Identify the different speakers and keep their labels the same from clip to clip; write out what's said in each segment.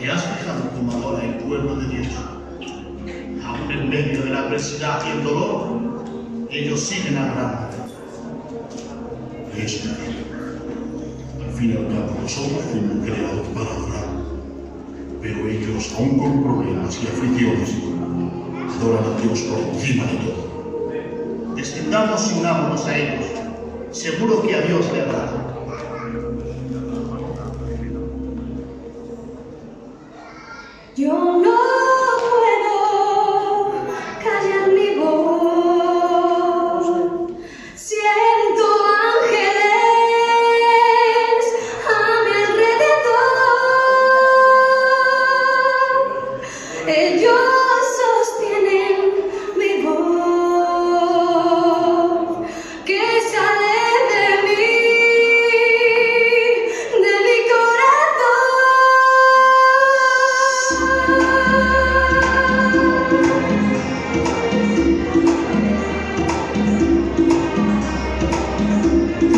Speaker 1: ¿Te has fijado cómo ahora el pueblo de Dios, aún en medio de la adversidad y el dolor, ellos siguen adorando? Es verdad. Al fin y al cabo, nosotros fuimos creados para adorar. Pero ellos, aún con problemas y aflicciones, adoran a Dios por encima de todo. Descendamos y unámonos a ellos. Seguro que a Dios le agrada.
Speaker 2: Yo no puedo callar mi voz, siento ángeles a mi alrededor, ellos sostienen mi voz, que sale de mí, de mi corazón.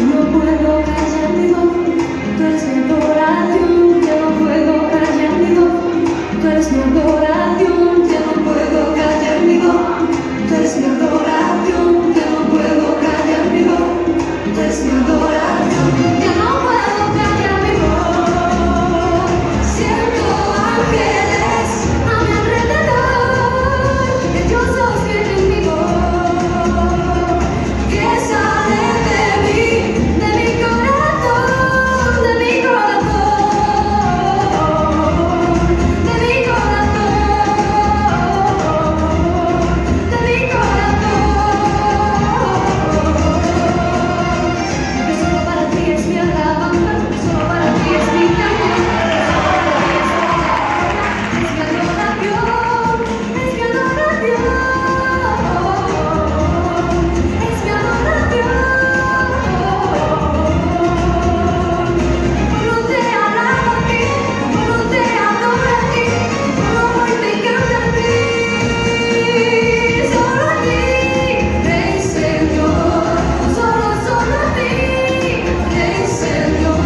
Speaker 2: No puedo callar mi voz, tú eres mi adoración, yo no puedo callar mi voz, tú eres mi adoración, yo no puedo callar mi voz, tú eres mi adoración, yo no puedo callar mi voz, tú eres mi adoración, yo no puedo callar mi voz, siento ángeles a mi alrededor, ellos sostienen mi voz, que sale de mí, de mi corazón, de mi corazón, de mi corazón, de mi corazón. Que solo para ti es mi alabanza, que solo para ti es mi canción, es mi adoración, es mi adoración, es mi adoración. No te alabo a ti, no te adoro a ti, no hoy te canto a ti, solo a ti, Rey Señor, solo a ti, Rey Señor.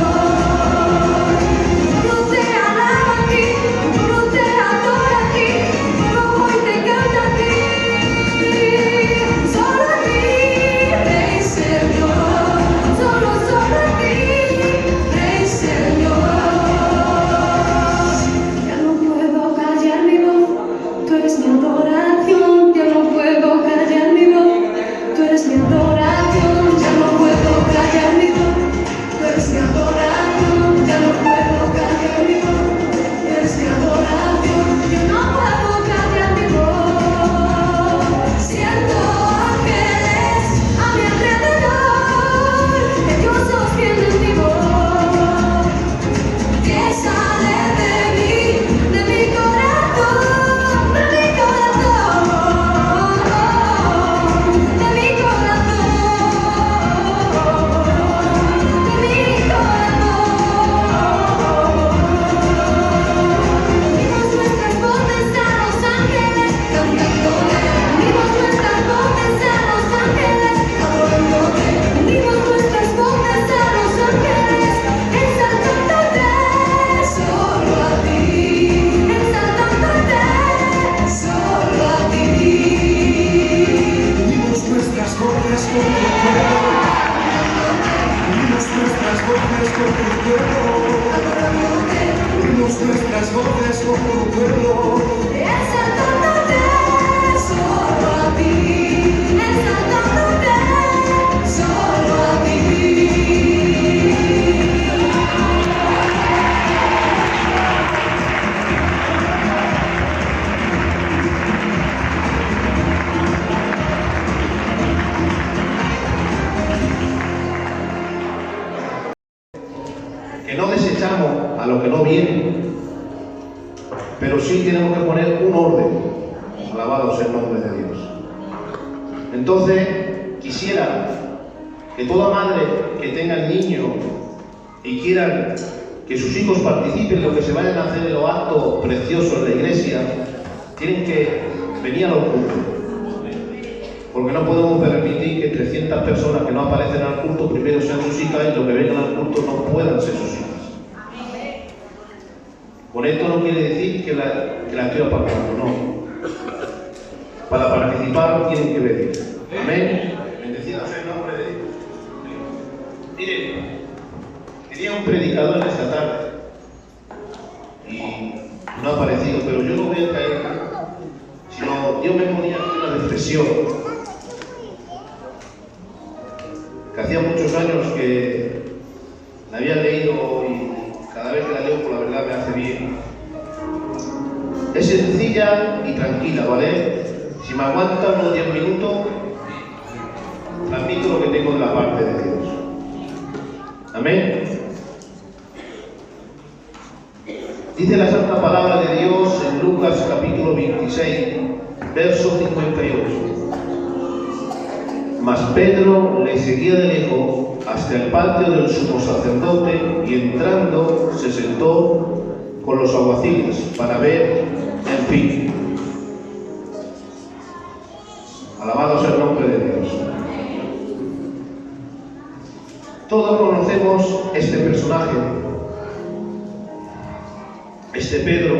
Speaker 2: No te alabo a ti, no te adoro a ti, no hoy te canto a ti, solo a ti, Rey Señor, solo a ti, Rey Señor. Ya no puedo callar mi voz, tú eres mi adoración, ya no puedo callar mi voz, tú eres mi adoración, ya no puedo callar mi voz, tú eres mi adoración, ya no puedo callar mi voz, tú eres mi adoración, yo no puedo callar mi voz, siento ángeles a mi alrededor, ellos sostienen mi voz, que sale de mí, de mi corazón, de mi corazón, de mi
Speaker 3: Que no desechamos a lo que no viene, pero sí tenemos que poner un orden. Alabado sea el nombre de Dios. Entonces, quisiera que toda madre que tenga niños y quieran que sus hijos participen en lo que se vayan a hacer en los actos preciosos en la iglesia, tienen que venir a los cultos. Porque no podemos permitir que 300 personas que no aparecen al culto primero sean sus hijas y los que vengan al culto no puedan ser sus hijas. Con esto no quiere decir que la estoy apartando, no. Para participar tienen que venir. Amén. Bendecido sea el nombre de Dios. Miren, tenía un predicador en esta tarde y no ha aparecido, pero yo no voy a caer, sino Dios me ponía aquí una reflexión que hacía muchos años que la había leído y cada vez que la leo, por la verdad, me hace bien. Es sencilla y tranquila, ¿vale? Si me aguantan unos 10 minutos, transmito lo que tengo de la parte de Dios. Amén. Dice la santa palabra de Dios en Lucas capítulo 26, verso 58. Mas Pedro le seguía de lejos hasta el patio del sumo sacerdote y entrando se sentó con los alguaciles para ver el fin. Alabado sea el nombre de Dios. Todos conocemos este personaje, este Pedro,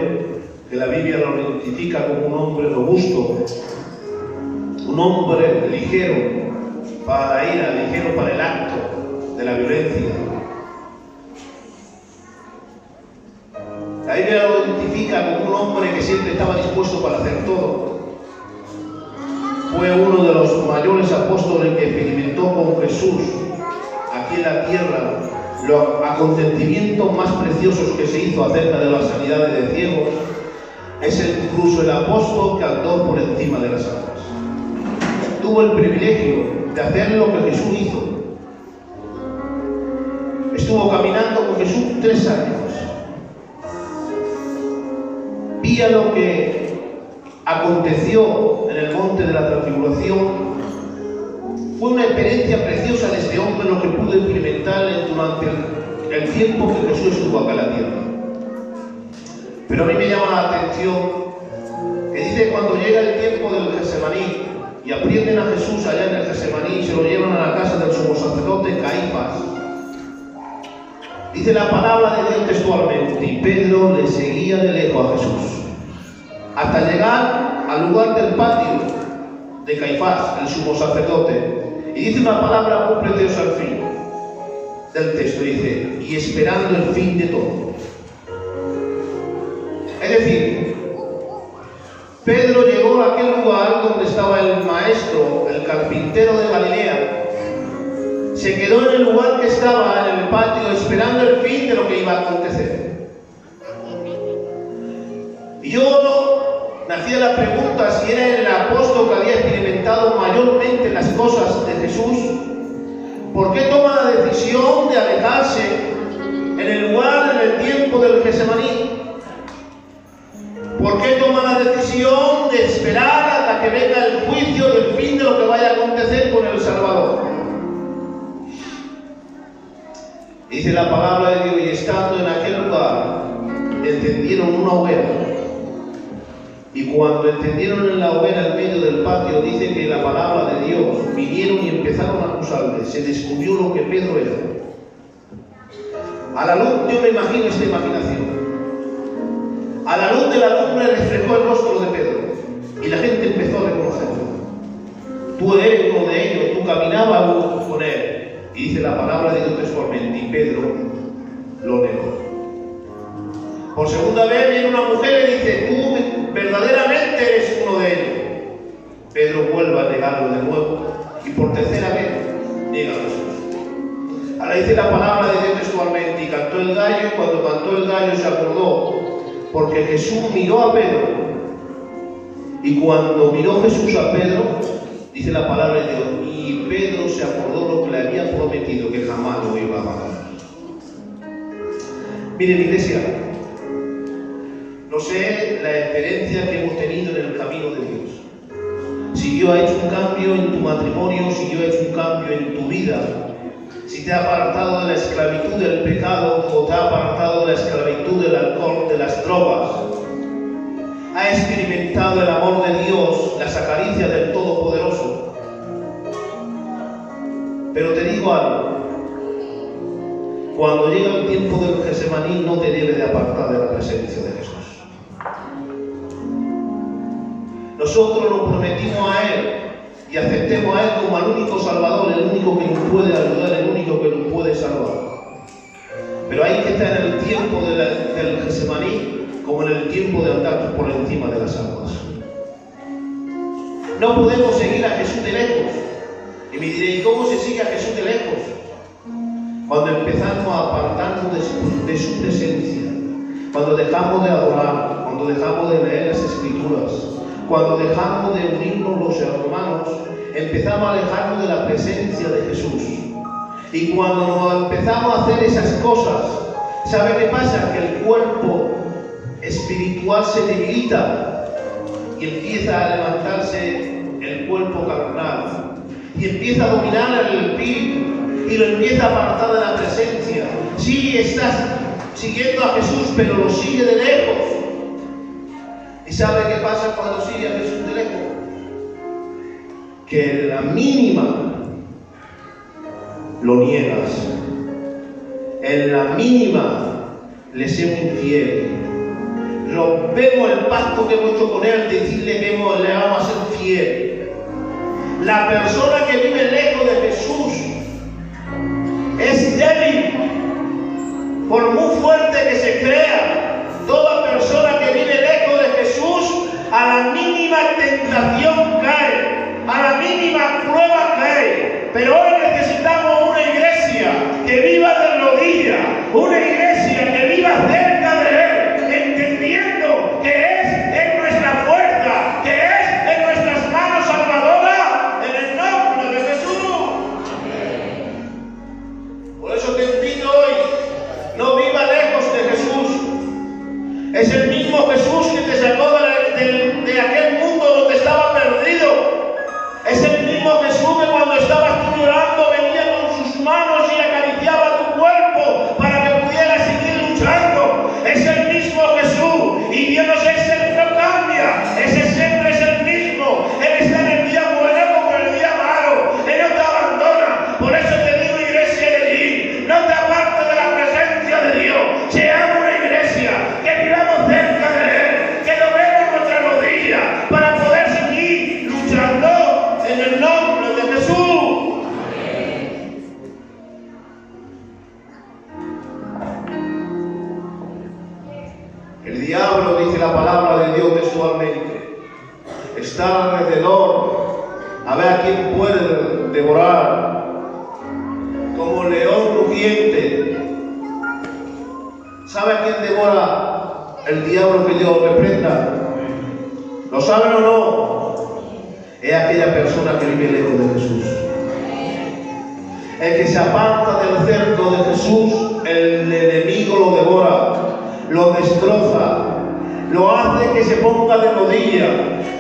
Speaker 3: que la Biblia lo identifica como un hombre robusto, un hombre ligero para la ira, ligero para el acto de la violencia. La Biblia lo identifica como un hombre que siempre estaba dispuesto para hacer todo. Fue uno de los mayores apóstoles que experimentó con Jesús aquí en la tierra los acontecimientos más preciosos que se hizo acerca de las sanidades de ciegos. Es incluso el apóstol que andó por encima de las aguas. Tuvo el privilegio de hacer lo que Jesús hizo. Estuvo caminando con Jesús 3 años. Vía lo que aconteció en el monte de la transfiguración. Fue una experiencia preciosa de este hombre lo que pudo experimentar durante el tiempo que Jesús estuvo acá en la tierra. Pero a mí me llama la atención que dice que cuando llega el tiempo del Getsemaní y aprieten a Jesús allá en el Getsemaní y se lo llevan a la casa del sumo sacerdote Caifás, dice la palabra de Dios textualmente: y Pedro le seguía de lejos a Jesús hasta llegar al lugar del patio de Caifás, el sumo sacerdote. Y dice una palabra muy preciosa al fin del texto, dice: y esperando el fin de todo. Es decir, Pedro llegó a aquel lugar donde estaba el maestro, el carpintero de Galilea. Se quedó en el lugar que estaba, en el patio, esperando el fin de lo que iba a acontecer. Y yo me hacía la pregunta si era el apóstol que había experimentado mayormente las cosas de Jesús. ¿Por qué toma la decisión de alejarse en el lugar, en el tiempo del Getsemaní? ¿Por qué toma la decisión de esperar hasta que venga el juicio del fin de lo que vaya a acontecer con el Salvador? Dice la palabra de Dios: y estando en aquel lugar, encendieron una hoguera. Y cuando encendieron en la hoguera en medio del patio, dice que la palabra de Dios, vinieron y empezaron a acusarle. Se descubrió lo que Pedro era. A la luz, yo me imagino esta imaginación. A la luz de la lumbre reflejó el rostro de Pedro y la gente empezó a reconocerlo. Tú eres uno de ellos, tú caminabas con él. Y dice la palabra de Dios textualmente: y Pedro lo negó. Por segunda vez viene una mujer y dice: tú verdaderamente eres uno de ellos. Pedro vuelve a negarlo de nuevo y por tercera vez niega a Jesús. Ahora dice la palabra de Dios textualmente: y cantó el gallo, y cuando cantó el gallo se acordó, porque Jesús miró a Pedro. Y cuando miró Jesús a Pedro, dice la palabra de Dios, y Pedro se acordó lo que le había prometido, que jamás lo iba a matar. Miren, iglesia, no sé la experiencia que hemos tenido en el camino de Dios. Si Dios ha hecho un cambio en tu matrimonio, si Dios ha hecho un cambio en tu vida, si te ha apartado de la esclavitud del pecado o te ha apartado de la esclavitud del alcohol, de las drogas, ha experimentado el amor de Dios, las acaricias del Todopoderoso. Pero te digo algo: cuando llega el tiempo del Getsemaní, Getsemaní no te debe de apartar de la presencia de Jesús. Nosotros nos prometimos a Él y aceptemos a Él como al único Salvador, el único que nos puede ayudar, el único que nos puede salvar. Pero hay que estar en el tiempo del Getsemaní como en el tiempo de andar por encima de las aguas. No podemos seguir a Jesús de lejos. Y me diréis, ¿cómo se sigue a Jesús de lejos? Cuando empezamos a apartarnos de su presencia, cuando dejamos de adorar, cuando dejamos de leer las Escrituras, cuando dejamos de unirnos los hermanos, empezamos a alejarnos de la presencia de Jesús. Y cuando nos empezamos a hacer esas cosas, ¿sabe qué pasa? Que el cuerpo espiritual se debilita y empieza a levantarse el cuerpo carnal y empieza a dominar el espíritu y lo empieza a apartar de la presencia. Sí, estás siguiendo a Jesús, pero lo sigue de lejos. ¿Y sabe qué pasa cuando sigue a Jesús de lejos? Que en la mínima lo niegas, en la mínima le somos infiel. Rompemos el pacto que hemos hecho con Él, decirle que le vamos a ser fiel. La persona que vive lejos de Jesús es débil, por muy fuerte que se crea. Toda persona que vive lejos de Jesús, a la mínima tentación cae, a la mínima prueba cae. Pero hoy necesitamos una iglesia que viva de rodillas, una iglesia que viva cerca de Él, entendiendo que es en nuestra fuerza, que es en nuestras manos salvadoras, en el nombre de Jesús. Por eso te invito hoy, no viva lejos de Jesús. Es el mismo Jesús que te sacó de aquel mundo donde estaba perdido. Es el mismo Jesús que cuando estabas tú llorando venía con sus manos y acariciaba tu cuerpo para que pudieras seguir luchando. Es el mismo Jesús y Dios no cambia. Ese siempre es el mismo. Él está en el día bueno como en el día malo. Él no te abandona. Por eso te digo, iglesia de allí, no te apartes de la presencia de Dios. Seamos una iglesia que vivamos cerca de Él, que doblemos nuestras rodillas para poder seguir luchando en el nombre de Jesús. El diablo, dice la palabra de Dios textualmente, está alrededor a ver a quién puede devorar, como león rugiente. ¿Sabe a quién devora el diablo? Que Dios reprenda. ¿Lo saben o no? Es aquella persona que vive lejos de Jesús. El que se aparta del cerco de Jesús, el enemigo lo devora, lo destroza, lo hace que se ponga de rodillas,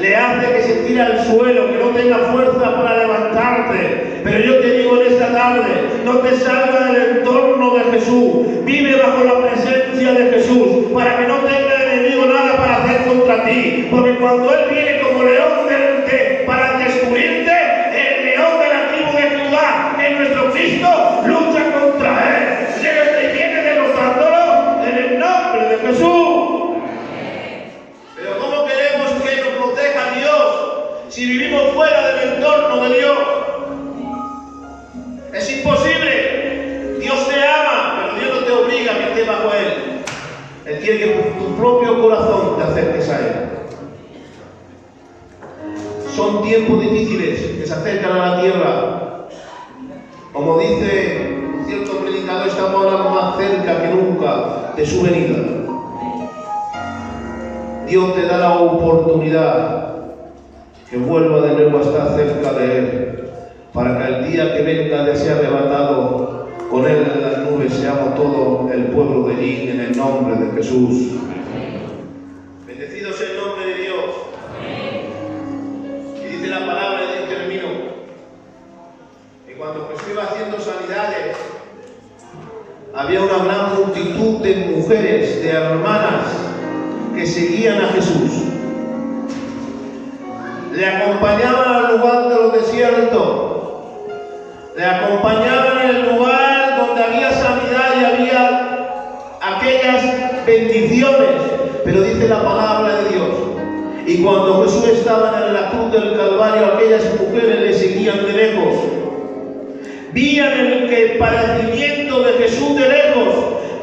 Speaker 3: le hace que se tire al suelo, que no tenga fuerza para levantarte. Pero yo te digo en esta tarde, no te salgas del entorno de Jesús, vive bajo la presencia de Jesús, para que no tenga el enemigo nada para hacer contra ti, porque cuando Él viene como león para destruirte, el león de la tribu de Judá, en nuestro Cristo, lucha contra Él. Te viene derrotándolo en el nombre de Jesús. Pero ¿cómo queremos que nos proteja Dios si vivimos fuera del entorno de Dios? Es imposible. Dios te ama, pero Dios no te obliga a que estés bajo Él. Él quiere que por tu propio corazón te acerques a Él. Son tiempos difíciles que se acercan a la tierra. Como dice cierto predicador, estamos ahora más cerca que nunca de su venida. Dios te da la oportunidad que vuelva de nuevo a estar cerca de Él, para que el día que venga de ser arrebatado con Él en las nubes seamos todo el pueblo de allí, en el nombre de Jesús. Bendecido sea el nombre de Dios. Y dice la palabra, y termino, que cuando Jesús iba haciendo sanidades, había una gran multitud de mujeres, de hermanas, que seguían a Jesús. Le acompañaban al lugar de los desiertos, le acompañaban en el lugar donde había sanidad y había aquellas bendiciones. Pero dice la palabra de Dios, y cuando Jesús estaba en la cruz del Calvario, aquellas mujeres le seguían de lejos. Vían el padecimiento de Jesús de lejos.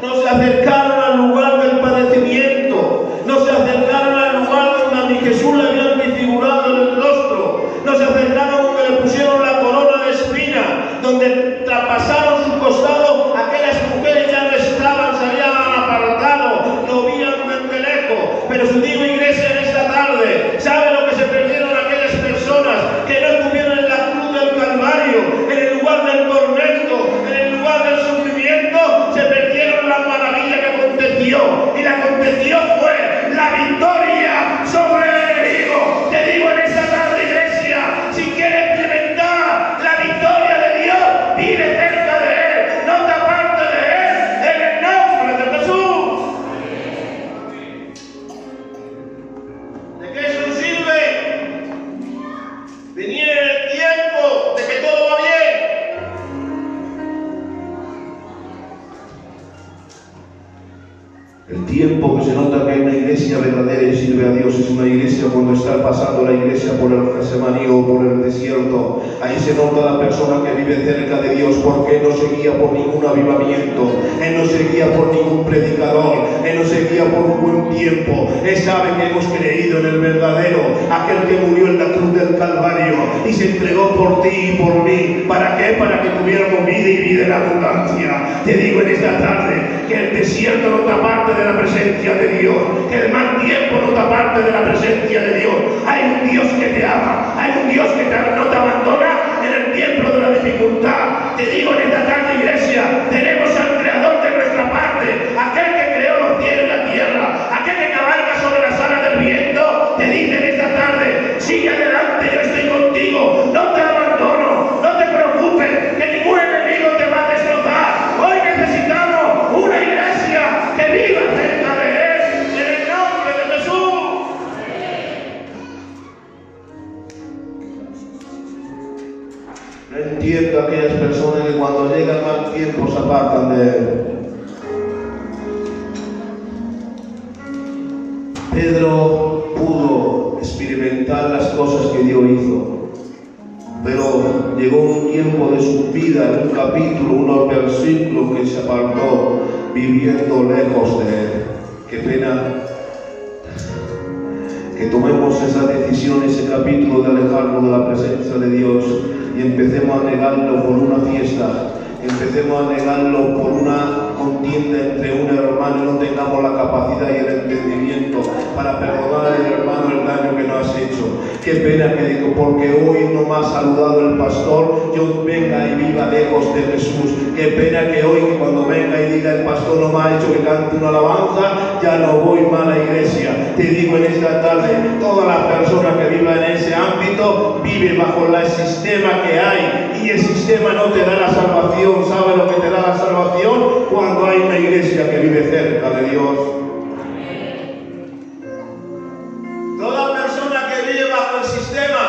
Speaker 3: No se acercaron al lugar del padecimiento. No se acercaron al lugar donde a mi Jesús le habían desfigurado el rostro. No se acercaron donde le pusieron la corona de espina, donde traspasaron su costado. Aquellas mujeres ya no estaban, se habían apartado, lo vían desde lejos. Pero su digo, iglesia, en esta tarde, ¿sabe lo que se perdieron aquellas personas que no estuvieron en la cruz del Calvario, en el lugar del tormento, en el lugar del sufrimiento? Se perdieron la maravilla que aconteció, y la aconteció fue la victoria sobre el enemigo. Te digo en esta tarde, iglesia, si quieres experimentar la victoria de Dios, vive cerca de Él, no te apartes de Él, en el nombre de Jesús. ¿De qué eso sirve? Venir en el tiempo de que todo va bien. El tiempo que se nota que hay una iglesia verdadera y sirve a Dios es una iglesia cuando está pasando la iglesia por el Getsemaní o por el desierto. Ahí se nota la persona que vive cerca de Dios, porque Él no se guía por ningún avivamiento, Él no se guía por ningún predicador, Él no se guía por un buen tiempo. Él sabe que hemos creído en el verdadero, aquel que murió en la cruz del Calvario y se entregó por ti y por mí. ¿Para qué? Para que tuviéramos vida y vida en abundancia. Te digo en esta tarde que el desierto no te aparte de la presencia de Dios, que el mal tiempo no te aparte de la presencia de Dios. Hay un Dios que te ama, hay un Dios que no te abandona en el tiempo de la dificultad. Te digo en esta tarde, iglesia, tenemos al Creador de nuestra parte, aquel que creó los cielos y la tierra, aquel que cabalga sobre las alas del viento. Te dice en esta tarde, sigue adelante, yo estoy contigo, no te abandono, no te preocupes, que ningún enemigo te va a destrozar. Hoy necesitamos una iglesia que viva cerca de Él, en el nombre de Jesús. No entiendo a aquellas personas que cuando llega el mal tiempo se apartan de Él. Pedro pudo experimentar las cosas que Dios hizo, pero llegó un tiempo de su vida, en un capítulo, unos versículos, que se apartó viviendo lejos de Él. Qué pena que tomemos esa decisión, ese capítulo, de alejarnos de la presencia de Dios y empecemos a negarlo por una fiesta, empecemos a negarlo por una contienda entre un hermano y no tengamos la capacidad y el entendimiento para perdonar al hermano el daño que nos has hecho. Qué pena que digo, porque hoy no me ha saludado el pastor, yo venga y viva lejos de Jesús. Qué pena que hoy, cuando venga y diga el pastor no me ha hecho que cante una alabanza, ya no voy más a la iglesia. Te digo en esta tarde, toda la persona que viva en ese ámbito vive bajo el sistema que hay, y el sistema no te da la salvación. ¿Sabe lo que te da la salvación? Cuando hay una iglesia que vive cerca de Dios. Toda persona que vive bajo el sistema,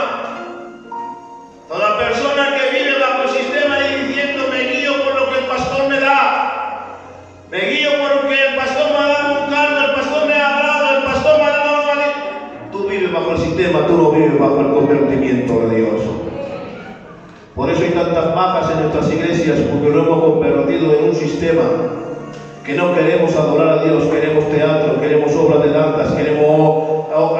Speaker 3: toda persona que vive bajo el sistema y diciendo me guío por lo que el pastor me da, me guío porque el pastor me ha dado un cargo, el pastor me ha hablado, el pastor me ha dado una... Tú vives bajo el sistema, tú no vives bajo el convertimiento de Dios. Por eso hay tantas bajas en nuestras iglesias, porque lo hemos convertido en un sistema que no queremos adorar a Dios, queremos teatro, queremos obras de danzas, queremos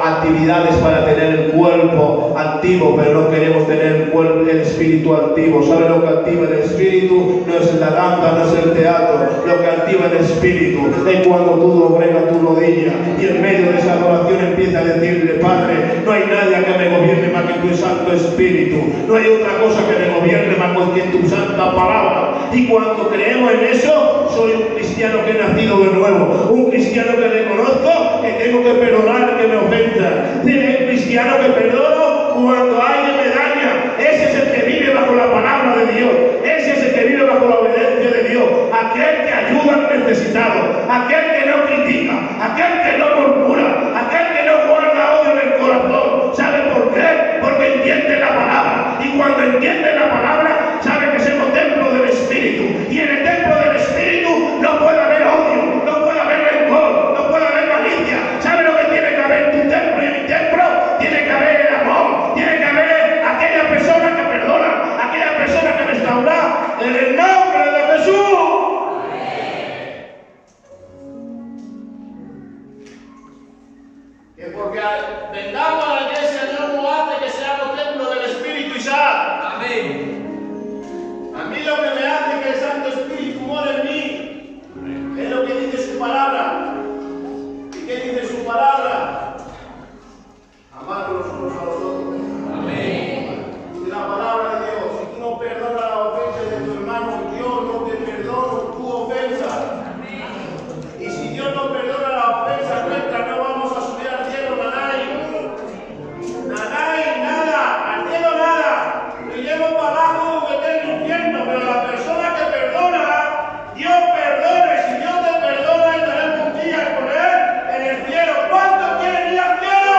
Speaker 3: actividades para tener el cuerpo activo, pero no queremos tener el espíritu activo. ¿Sabe lo que activa el espíritu? No es la danza, no es el teatro. Lo que activa el espíritu es cuando tú doblegas tu rodilla y en medio de esa adoración empieza a decirle: Padre, no hay nadie que me gobierne más que tu Santo Espíritu, no hay otra cosa que me gobierne más que tu santa palabra. Y cuando creemos en eso, soy un cristiano que he nacido de nuevo, un cristiano que reconozco que tengo que perdonar que me ofenda, un cristiano que perdono cuando alguien me daña. Ese es el que vive bajo la palabra de Dios, ese es el que vive bajo la obediencia de Dios, aquel que ayuda al necesitado, aquel que no critica, aquel que no murmura, aquel que no guarda odio en el corazón. ¿Sabe por qué? Porque entiende la palabra, y cuando entiende la palabra sabe que somos templo del Espíritu, y en el templo del Espíritu no puede haber odio, no puede haber Porque vengamos a la iglesia no nos hace que seamos templo del Espíritu y Santo.
Speaker 4: Amén.
Speaker 3: A mí lo que me hace que el Santo Espíritu more en mí es lo que dice su palabra. ¿Y qué dice su palabra? Amar los unos a los otros.
Speaker 4: Amén.
Speaker 3: Y la palabra de Dios, si tú no perdonas la ofensa de tu hermano, Dios no te perdona tu ofensa. Y si Dios no perdona la ofensa nuestra, no vamos a subir al cielo, nanay. Nanay, nada, al cielo nada. Lo llevo para abajo, que esté en el infierno, pero la persona que perdona, Dios perdona. Y si Dios te perdona, estaremos un día con Él en el cielo. ¿Cuántos quieren ir al cielo?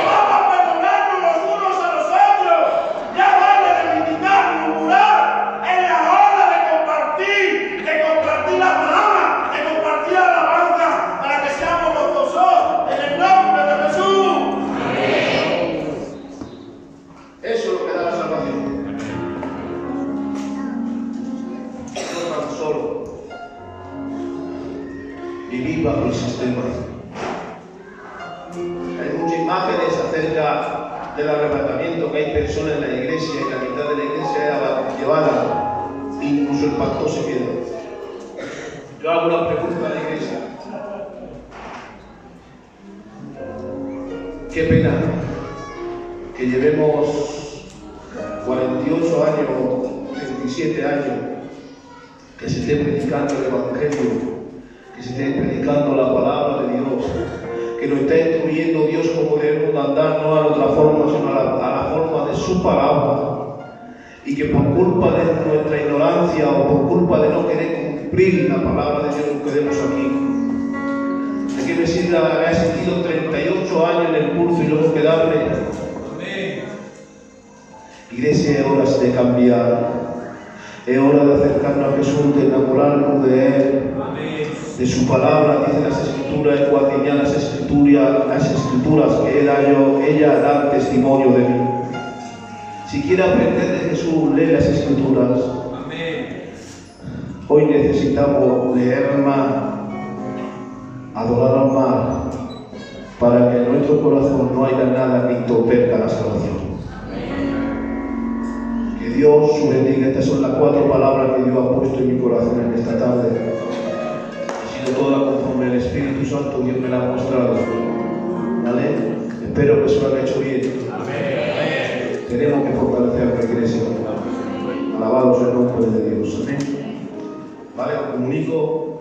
Speaker 3: Vamos a perdonarnos los unos a los otros. Ya vale de criticar, murmurar. Es la hora de compartir la palabra, de compartir la alabanza, para que seamos gozosos en el nombre de Jesús. Eso es lo que da la salvación. No tan solo vivir bajo el sistema. Hay muchas imágenes acerca del arrebatamiento, que hay personas en la iglesia y la mitad de la iglesia es llevada, incluso el pastor se queda. Yo hago una pregunta a la iglesia. Qué pena que llevemos 48 años, 37 años, que se esté predicando el Evangelio, que se esté predicando la palabra de Dios, que nos está instruyendo Dios como debemos andar, no a otra forma, sino a la forma de su palabra, y que por culpa de nuestra ignorancia o por culpa de no querer cumplir la palabra de Dios nos quedemos aquí. ¿De qué me sirve haber asistido 38 años en el curso y luego quedarme?
Speaker 4: Amén.
Speaker 3: Iglesia, es hora de cambiar, es hora de acercarnos a Jesús, de enamorarnos de Él,
Speaker 4: Amén.
Speaker 3: de su palabra. Dice las Escrituras, escuadriñar las Escrituras que ella da testimonio de mí. Si quiere aprender de Jesús, lee las Escrituras.
Speaker 4: Amén.
Speaker 3: Hoy necesitamos leer más, adorar más, para que en nuestro corazón no haya nada que entorpezca la salvación. Que Dios os bendiga. Estas son las 4 palabras que Dios ha puesto en mi corazón en esta tarde. Ha sido toda conforme el Espíritu Santo Dios me la ha mostrado. ¿Vale? Espero que se lo han hecho bien. Tenemos que fortalecer la iglesia. Alabados el nombre de Dios. Amén. Vale, os comunico